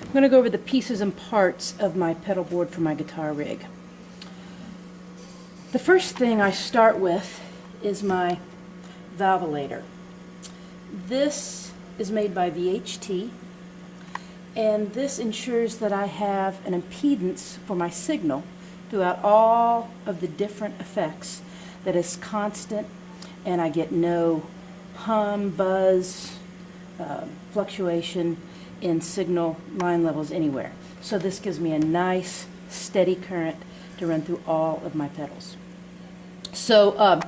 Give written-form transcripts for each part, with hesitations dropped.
I'm going to go over the pieces and parts of my pedal board for my guitar rig. The first thing I start with is my valvulator. This is made by VHT, and this ensures that I have an impedance for my signal throughout all of the different effects that is constant, and I get no hum, buzz, fluctuation in signal line levels anywhere. So this gives me a nice steady current to run through all of my pedals. So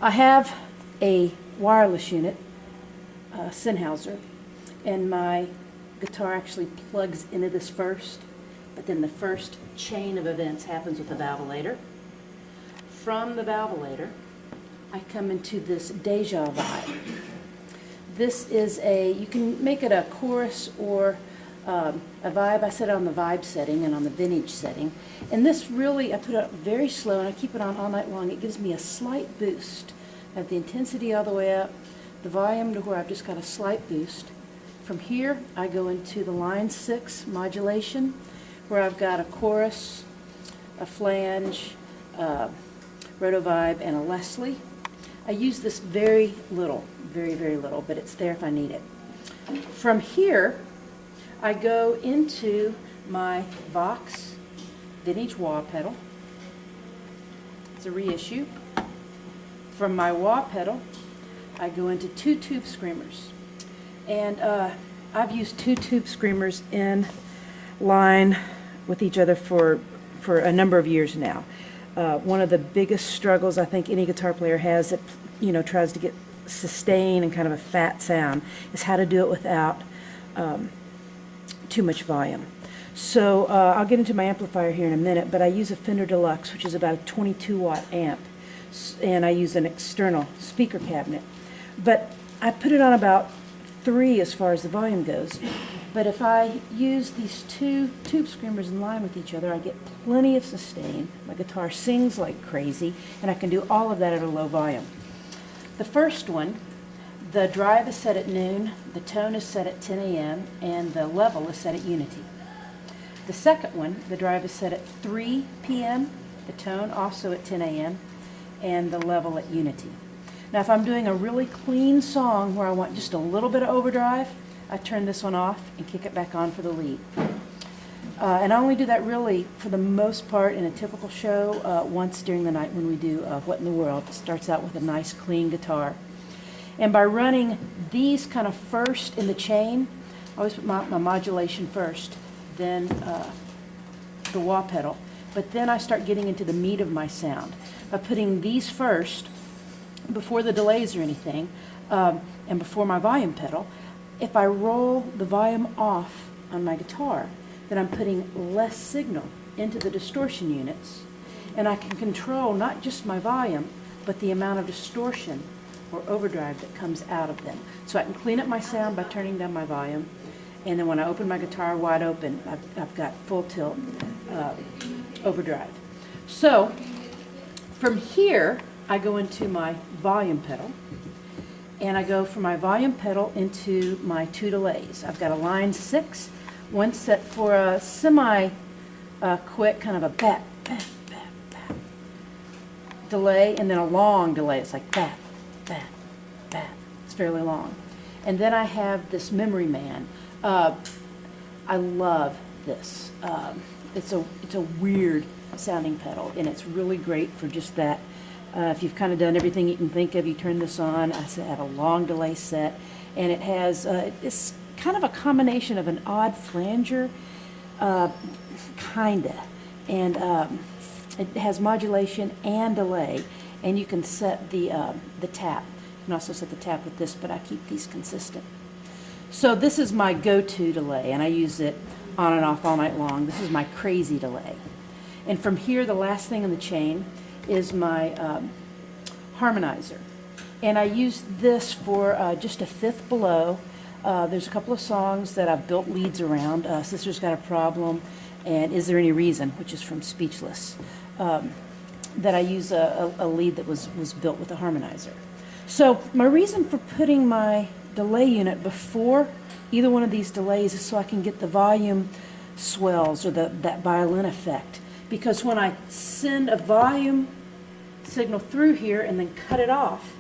I have a wireless unit, Sennheiser, and my guitar actually plugs into this first, but then the first chain of events happens with the valvulator. From the valvulator, I come into this Deja Vibe. This is you can make it a chorus or a vibe. I set it on the vibe setting and on the vintage setting. And this really, I put it up very slow and I keep it on all night long. It gives me a slight boost. I have the intensity all the way up, the volume to where I've just got a slight boost. From here, I go into the line 6 modulation, where I've got a chorus, a flange, roto vibe, and a Leslie. I use this very little, very, very little, but it's there if I need it. From here, I go into my Vox vintage wah pedal. It's a reissue. From my wah pedal, I go into 2 tube screamers. And I've used 2 tube screamers in line with each other for a number of years now. One of the biggest struggles I think any guitar player has that tries to get sustain and kind of a fat sound is how to do it without too much volume. So I'll get into my amplifier here in a minute, but I use a Fender Deluxe, which is about a 22 watt amp, and I use an external speaker cabinet. But I put it on about 3 as far as the volume goes. But if I use these 2 tube screamers in line with each other, I get plenty of sustain. My guitar sings like crazy, and I can do all of that at a low volume. The first one, the drive is set at noon, the tone is set at 10 a.m., and the level is set at unity. The second one, the drive is set at 3 p.m., the tone also at 10 a.m., and the level at unity. Now if I'm doing a really clean song where I want just a little bit of overdrive, I turn this one off and kick it back on for the lead. And I only do that really, for the most part, in a typical show once during the night when we do What in the World. It starts out with a nice clean guitar. And by running these kind of first in the chain, I always put my modulation first, then the wah pedal. But then I start getting into the meat of my sound. By putting these first, before the delays or anything, and before my volume pedal, if I roll the volume off on my guitar, then I'm putting less signal into the distortion units, and I can control not just my volume, but the amount of distortion or overdrive that comes out of them. So I can clean up my sound by turning down my volume, and then when I open my guitar wide open, I've got full tilt overdrive. So from here, I go into my volume pedal, and I go from my volume pedal into my 2 delays. I've got a line 6, one set for a semi-quick kind of a bat, bat, bat, bat delay, and then a long delay. It's like bat, bat, bat. It's fairly long. And then I have this Memory Man. I love this. It's a weird sounding pedal, and it's really great for just that. If you've kind of done everything you can think of, you turn this on. I have a long delay set, and it has it's kind of a combination of an odd flanger, kinda, and it has modulation and delay, and you can set the tap. You can also set the tap with this, but I keep these consistent. So this is my go-to delay, and I use it on and off all night long. This is my crazy delay. And from here, the last thing in the chain is my harmonizer. And I use this for just a fifth below. There's a couple of songs that I've built leads around. Sister's Got a Problem and Is There Any Reason, which is from Speechless, that I use a lead that was built with a harmonizer. So my reason for putting my delay unit before either one of these delays is so I can get the volume swells or that violin effect. Because when I send a volume signal through here and then cut it off,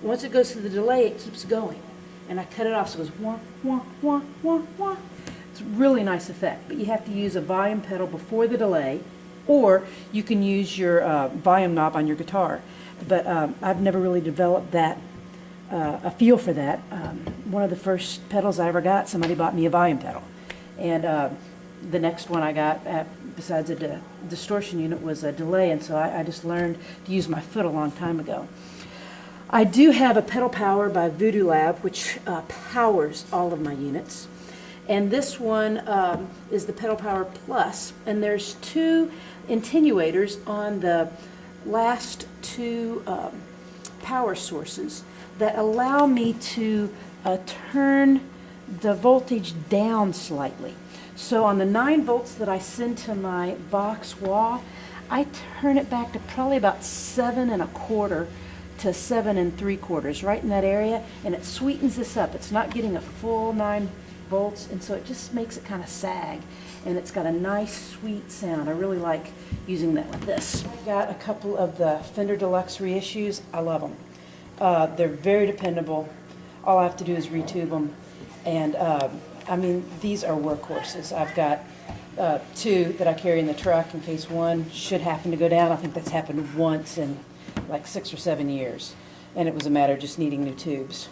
once it goes to the delay, it keeps going. And I cut it off, so it goes wah, wah, wah, wah, wah. It's a really nice effect, but you have to use a volume pedal before the delay, or you can use your volume knob on your guitar. But I've never really developed that, a feel for that. One of the first pedals I ever got, somebody bought me a volume pedal. And the next one I got, besides a distortion unit, was a delay, and so I just learned to use my foot a long time ago. I do have a pedal power by Voodoo Lab, which powers all of my units. And this one is the Pedal Power Plus, and there's two attenuators on the last two power sources that allow me to turn the voltage down slightly. So on the 9 volts that I send to my Vox wah, I turn it back to probably about 7 1/4 to 7 3/4, right in that area, and it sweetens this up. It's not getting a full 9 volts, and so it just makes it kind of sag, and it's got a nice sweet sound. I really like using that with this. I got a couple of the Fender Deluxe reissues. I love them. They're very dependable. All I have to do is retube them, and I mean, these are workhorses. I've got 2 that I carry in the truck in case one should happen to go down. I think that's happened once in like 6 or 7 years, and it was a matter of just needing new tubes.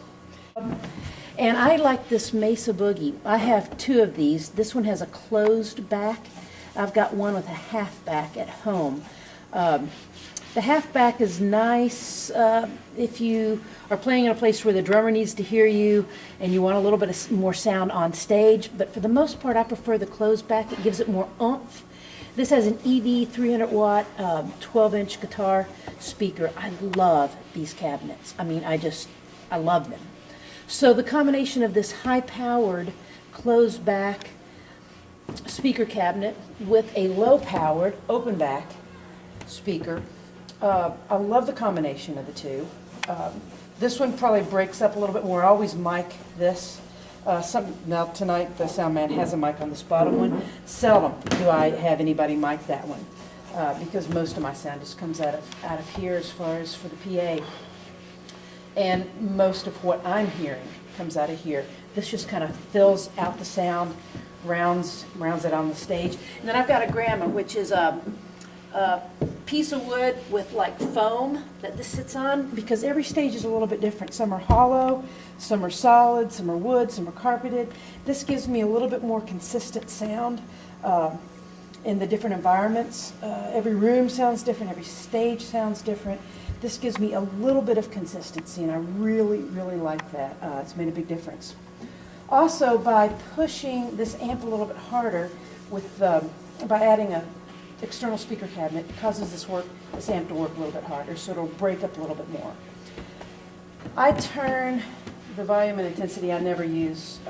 And I like this Mesa Boogie. I have 2 of these. This one has a closed back. I've got one with a half back at home. The half back is nice if you are playing in a place where the drummer needs to hear you and you want a little bit more sound on stage, but for the most part I prefer the closed back. It gives it more oomph. This has an EV 300 watt 12-inch guitar speaker. I love these cabinets. I mean, I love them. So the combination of this high-powered closed back speaker cabinet with a low-powered open back speaker, I love the combination of the two. This one probably breaks up a little bit more. I always mic this. Now tonight the sound man has a mic on this bottom one. Seldom do I have anybody mic that one because most of my sound just comes out of here as far as for the PA. And most of what I'm hearing comes out of here. This just kind of fills out the sound, rounds it on the stage. And then I've got a grandma, which is a piece of wood with like foam that this sits on, because every stage is a little bit different. Some are hollow, some are solid, some are wood, some are carpeted. This gives me a little bit more consistent sound in the different environments. Every room sounds different, every stage sounds different. This gives me a little bit of consistency, and I really, really like that. It's made a big difference. Also, by pushing this amp a little bit harder by adding an external speaker cabinet, it causes this amp to work a little bit harder, so it'll break up a little bit more. I turn the volume and intensity. I never use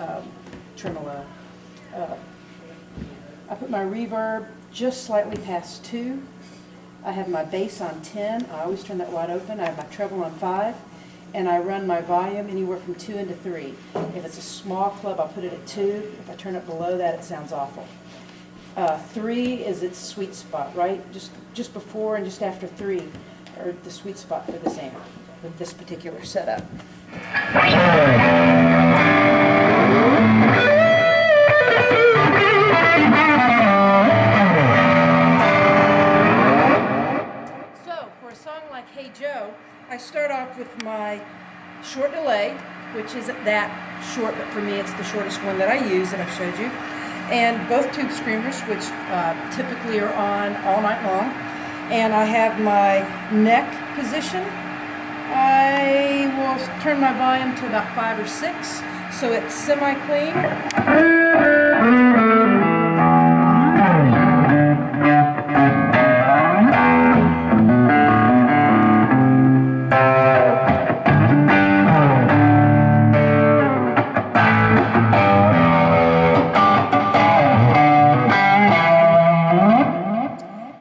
tremolo. I put my reverb just slightly past 2. I have my bass on 10. I always turn that wide open. I have my treble on 5. And I run my volume anywhere from 2 into 3. If it's a small club, I'll put it at 2. If I turn it below that, it sounds awful. 3 is its sweet spot, right? Just before and just after 3 are the sweet spot for this amp with this particular setup. Hey Joe, I start off with my short delay, which isn't that short, but for me it's the shortest one that I use that I've showed you, and both tube screamers, which typically are on all night long, and I have my neck position. I will turn my volume to about 5 or 6, so it's semi-clean.